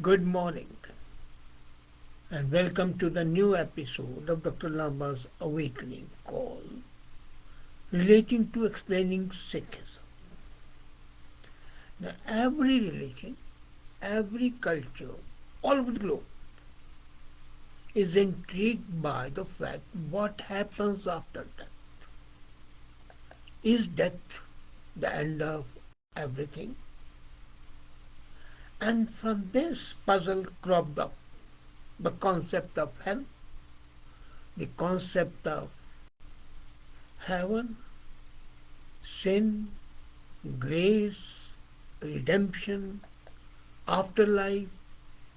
Good morning and welcome to the new episode of Dr. Lamba's Awakening Call relating to explaining Sikhism. Now, every religion, every culture, all over the globe is intrigued by the fact what happens after death. Is death the end of everything? And from this puzzle cropped up the concept of hell, the concept of heaven, sin, grace, redemption, afterlife,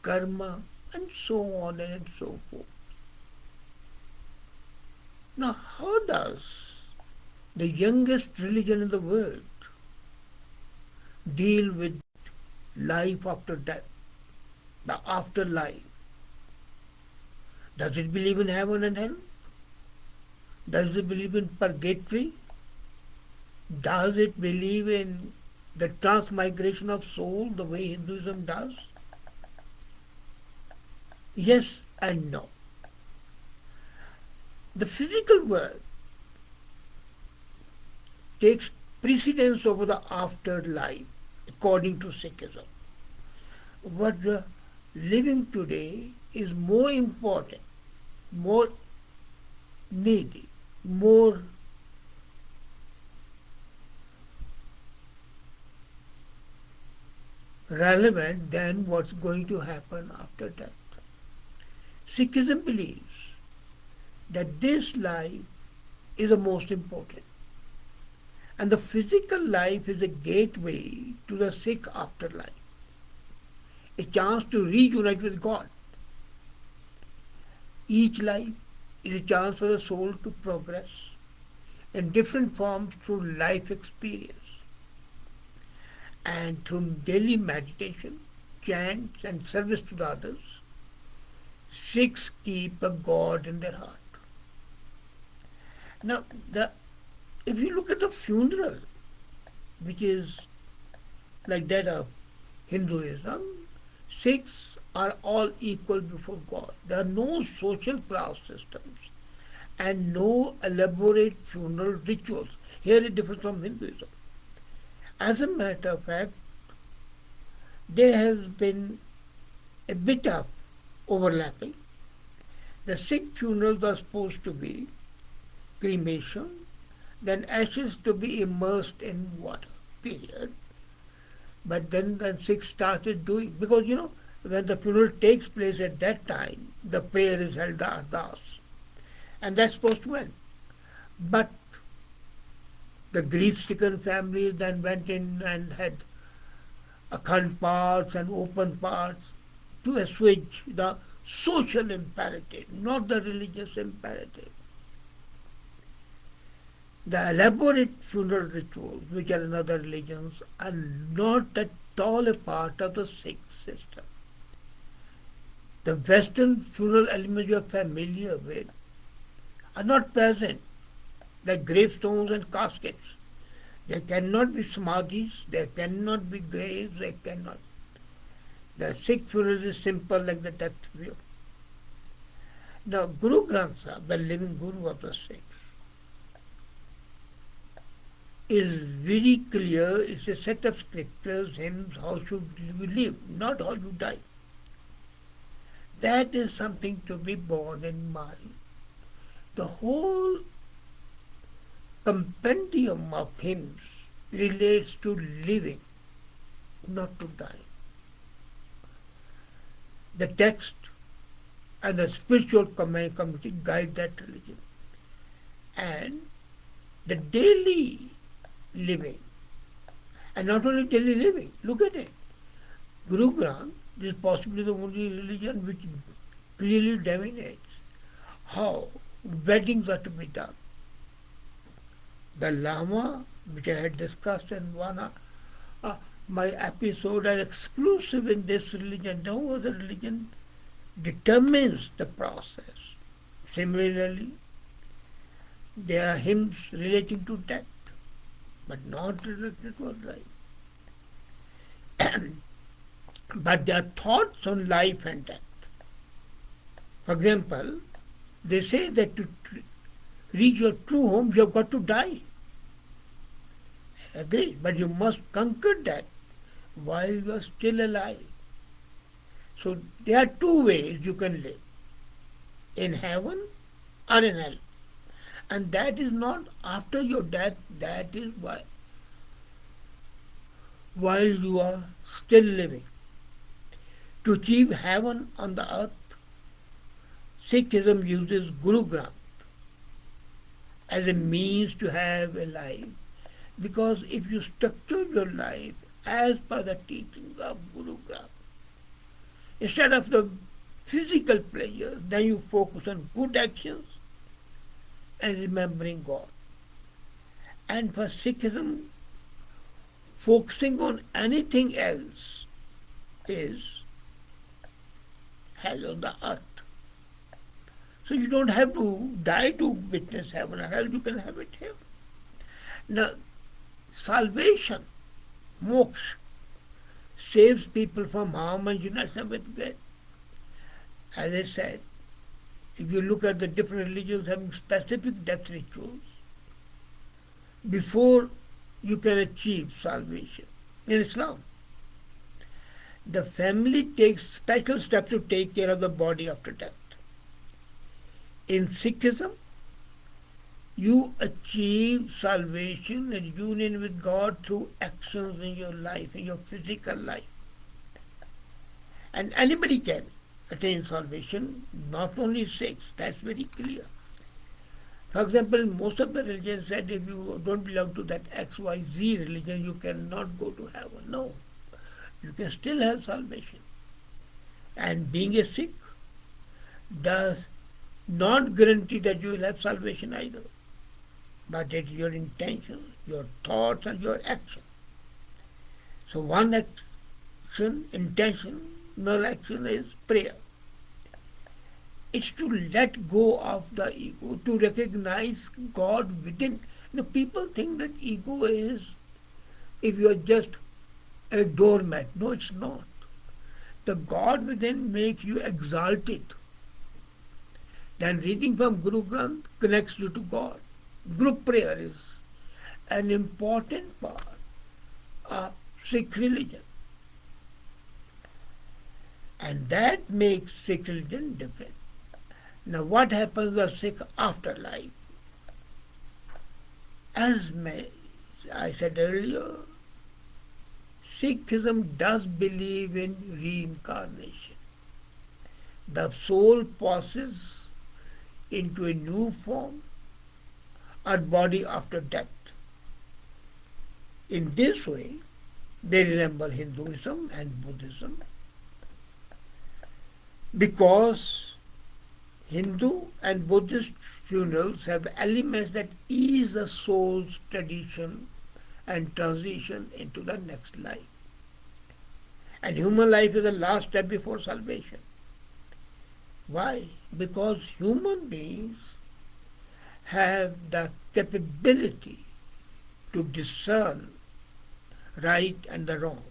karma, and so on and so forth. Now, how does the youngest religion in the world deal with life after death, the afterlife? Does it believe in heaven and hell? Does it believe in purgatory? Does it believe in the transmigration of soul the way Hinduism does? Yes and no. The physical world takes precedence over the afterlife according to Sikhism. What we're living today is more important, more needy, more relevant than what's going to happen after death. Sikhism believes that this life is the most important, and the physical life is a gateway to the Sikh afterlife, a chance to reunite with God. Each life is a chance for the soul to progress in different forms through life experience and through daily meditation, chants, and service to the others. Sikhs keep a God in their heart. Now, if you look at the funeral, which is like that of Hinduism, Sikhs are all equal before God. There are no social class systems and no elaborate funeral rituals. Here it differs from Hinduism. As a matter of fact, there has been a bit of overlapping. The Sikh funerals are supposed to be cremation, then ashes to be immersed in water, period. But then the Sikhs started doing, because when the funeral takes place at that time, the prayer is held, the ardas, and that's supposed to end. But the grief-stricken families then went in and had akhand parts and open parts to assuage the social imperative, not the religious imperative. The elaborate funeral rituals, which are in other religions, are not at all a part of the Sikh system. The Western funeral elements you are familiar with are not present, like gravestones and caskets. There cannot be samadhis, there cannot be graves, there cannot. The Sikh funeral is simple like the death view. Now, Guru Granth Sahib, the living Guru of the Sikhs, is very clear. It's a set of scriptures, hymns, how should you live, not how you die. That is something to be borne in mind. The whole compendium of hymns relates to living, not to dying. The text and the spiritual community guide that religion. And the daily living, and not only daily living, look at it. Guru Granth is possibly the only religion which clearly dominates how weddings are to be done. The Lama, which I had discussed in one my episode, are exclusive in this religion. No other religion determines the process. Similarly, there are hymns relating to death, but not related to life. but their thoughts on life and death. For example, they say that to reach your true home, you have got to die. Agreed, but you must conquer death while you are still alive. So there are two ways you can live, in heaven or in hell. And that is not after your death, that is while you are still living. To achieve heaven on the earth, Sikhism uses Guru Granth as a means to have a life, because if you structure your life as per the teachings of Guru Granth, instead of the physical pleasures, then you focus on good actions and remembering God. And for Sikhism, focusing on anything else is hell on the earth. So you don't have to die to witness heaven or hell, you can have it here. Now, salvation, moksha, saves people from harm and unites them with God. As I said, if you look at the different religions having specific death rituals, before you can achieve salvation. In Islam, the family takes special steps to take care of the body after death. In Sikhism, you achieve salvation and union with God through actions in your life, in your physical life. And anybody can attain salvation, not only Sikhs, that's very clear. For example, most of the religions said if you don't belong to that XYZ religion, you cannot go to heaven. No, you can still have salvation. And being a Sikh does not guarantee that you will have salvation either. But it's your intention, your thoughts, and your action. So one action, intentional action is prayer. It's to let go of the ego, to recognize God within. People think that ego is if you are just a doormat. No, it's not. The God within makes you exalted. Then reading from Guru Granth connects you to God. Group prayer is an important part of Sikh religion. And that makes Sikh religion different. Now what happens in the Sikh afterlife? As I said earlier, Sikhism does believe in reincarnation. The soul passes into a new form or body after death. In this way, they resemble Hinduism and Buddhism, because Hindu and Buddhist funerals have elements that ease the soul's tradition and transition into the next life. And human life is the last step before salvation. Why? Because human beings have the capability to discern right and the wrong.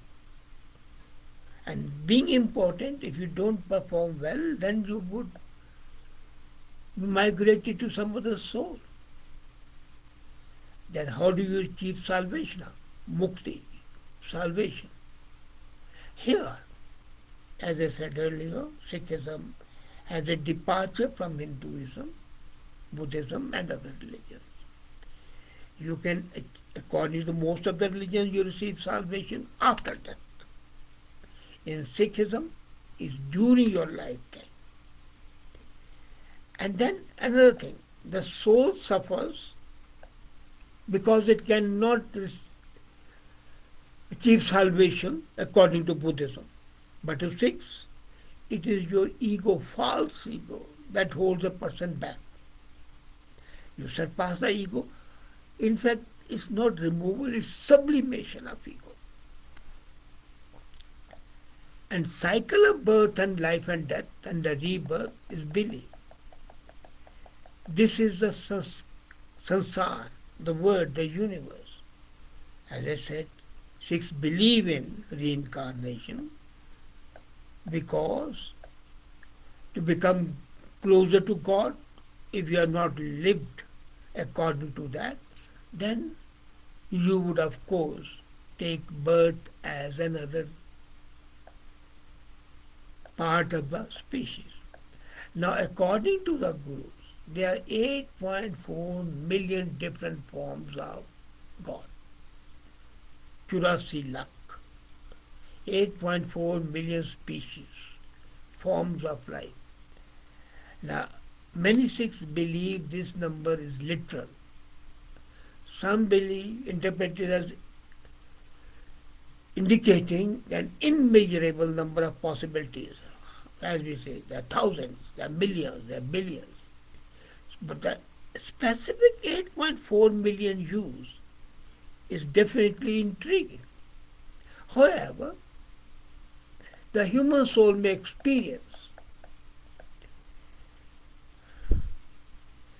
And being important, if you don't perform well, then you would migrate to some other soul. Then how do you achieve salvation? Mukti, salvation. Here, as I said earlier, Sikhism has a departure from Hinduism, Buddhism and other religions. You can, according to most of the religions, you receive salvation after death. In Sikhism, it's during your lifetime. And then another thing, the soul suffers because it cannot achieve salvation according to Buddhism. But to Sikhs, it is your ego, false ego, that holds a person back. You surpass the ego. In fact, it's not removal, it's sublimation of ego. And cycle of birth and life and death and the rebirth is belief. This is the sansar, the word, the universe. As I said, Sikhs believe in reincarnation Because to become closer to God, if you have not lived according to that, then you would, of course, take birth as another part of the species. Now, according to the Gurus, there are 8.4 million different forms of God. 84 lakh. 8.4 million species, forms of life. Now, many Sikhs believe this number is literal. Some believe, interpret it as indicating an immeasurable number of possibilities. As we say, there are thousands, there are millions, there are billions. But the specific 8.4 million use is definitely intriguing. However, the human soul may experience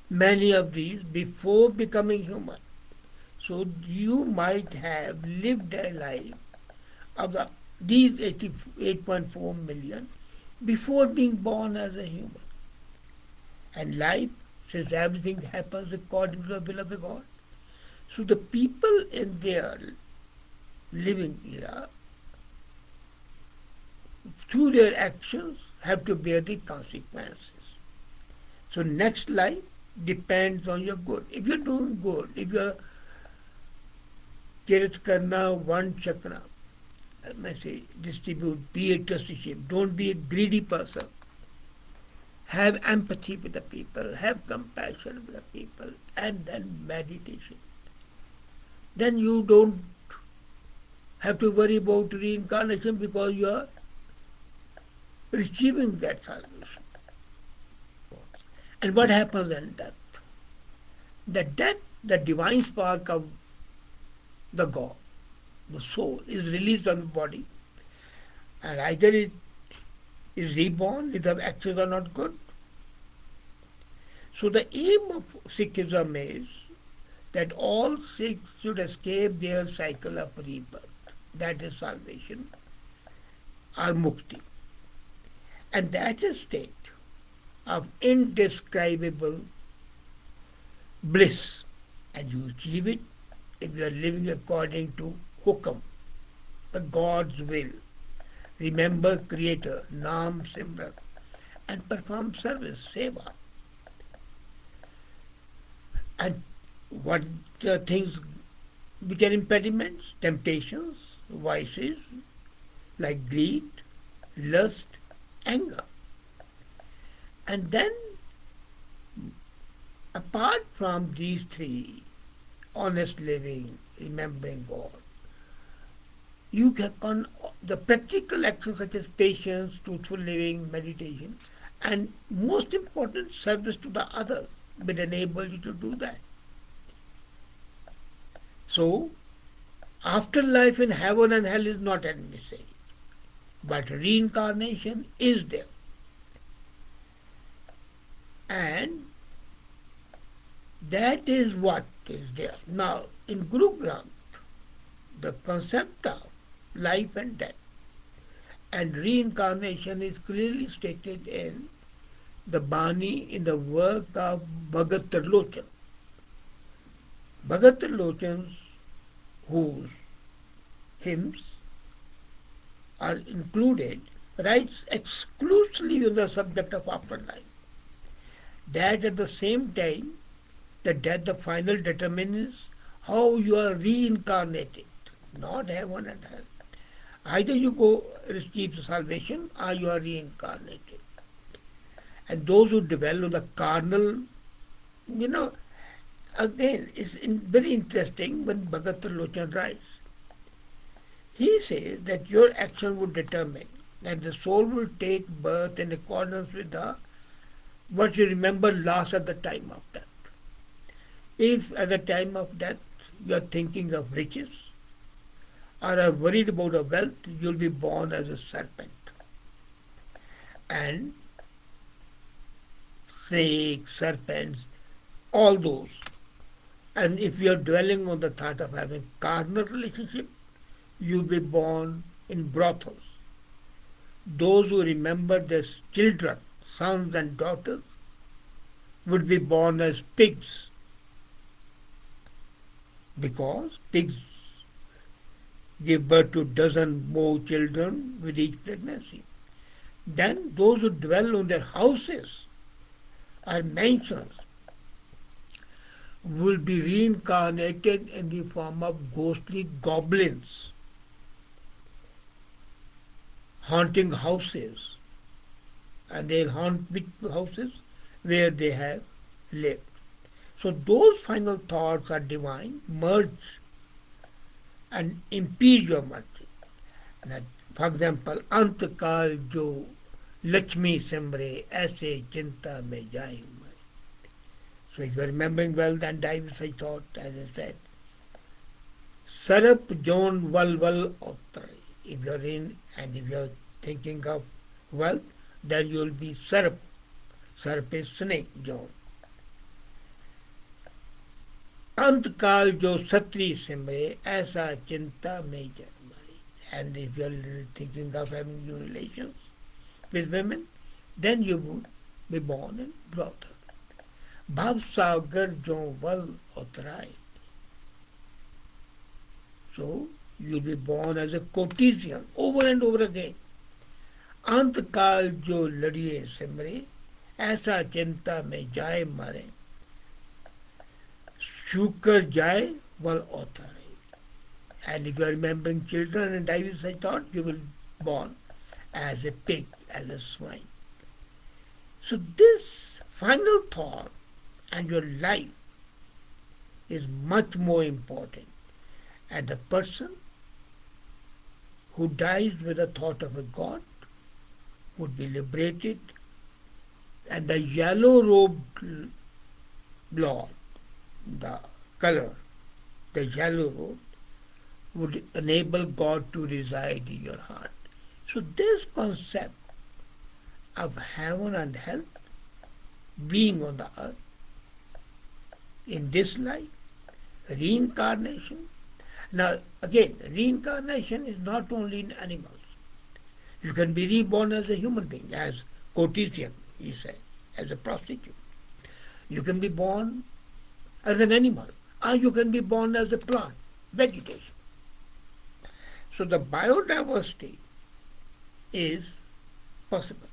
many of these before becoming human. So you might have lived a life of these 8.4 million before being born as a human. And life, since everything happens according to the will of the God, so the people in their living era, through their actions, have to bear the consequences. So next life depends on your good. If you're doing good, if you're kirit karna one chakra, I say distribute, be a trusteeship, don't be a greedy person. Have empathy with the people, have compassion with the people, and then meditation. Then you don't have to worry about reincarnation because you are receiving that salvation. And what happens in death? The death, the divine spark of the God, the soul, is released on the body, and either it is reborn if the actions are not good. So the aim of Sikhism is that all Sikhs should escape their cycle of rebirth, that is salvation, or mukti. And that's a state of indescribable bliss. And you achieve it if you are living according to hukam, the God's will. Remember Creator, Naam Simran, and perform service, seva. And what the things which are impediments? Temptations, vices, like greed, lust, anger. And then, apart from these three, honest living, remembering God, you can on the practical actions such as patience, truthful living, meditation, and most important, service to the others will enable you to do that. So, afterlife in heaven and hell is not envisaged, but reincarnation is there. And that is what is there. Now, in Guru Granth, the concept of life and death and reincarnation is clearly stated in the Bani, in the work of Bhagat Tarlochan. Bhagat Tarlochan, whose hymns are included, writes exclusively on the subject of afterlife. That at the same time, the death, the final determines how you are reincarnated, not heaven and hell. Either you go receive salvation or you are reincarnated. And those who dwell on the carnal, again, it's very interesting when Bhagat Lochan writes. He says that your action would determine that the soul will take birth in accordance with what you remember last at the time of death. If at the time of death you are thinking of riches or are worried about a wealth, you'll be born as a serpent. And snakes, serpents, all those. And if you are dwelling on the thought of having carnal relationship, you'll be born in brothels. those who remember their children, sons and daughters, would be born as pigs because pigs give birth to dozen more children with each pregnancy. Then those who dwell on their houses or mansions will be reincarnated in the form of ghostly goblins haunting houses, and they'll haunt which houses where they have lived. So those final thoughts are divine, merge and impede your merging. That, for example, अंतकाल जो लक्ष्मी सिमरे ऐसे चिंता में जाए Umar. So if you are remembering well, then dives I thought, as I said, Sarap John Val Val Otray. If you are in and if you are thinking of wealth, then you will be Sarap. Sarap is snake, John. अंतकाल जो सत्री सिमरे ऐसा चिंता में जन्म मरे. And if you are thinking of having your relations with women, then you would be born and brought up. Bhav sagar jo val utraye. So you'll be born as a courtesan over and over again. अंतकाल जो लड़िए सिमरे ऐसा चिंता में जाए मरे. Shukar jai wal author. And if you are remembering children and dives, I thought you will be born as a pig, as a swine. So this final thought and your life is much more important. And the person who dies with the thought of a God would be liberated, and the yellow-robed Lord, the color, the yellow robe, would enable God to reside in your heart. So this concept of heaven and hell being on the earth in this life, reincarnation. Now again, reincarnation is not only in animals. You can be reborn as a human being, as courtesan, he said, as a prostitute. You can be born as an animal, or you can be born as a plant, vegetation. So the biodiversity is possible.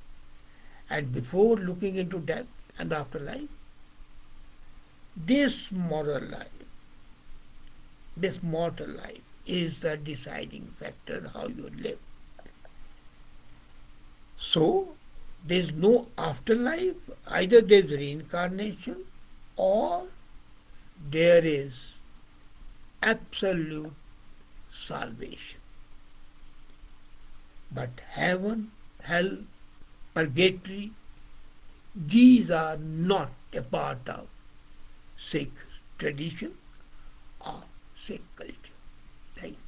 And before looking into death and the afterlife, this moral life, this mortal life is the deciding factor how you live. So there is no afterlife, either there is reincarnation or there is absolute salvation. But heaven, hell, purgatory, these are not a part of Sikh tradition or Sikh culture. Thank you.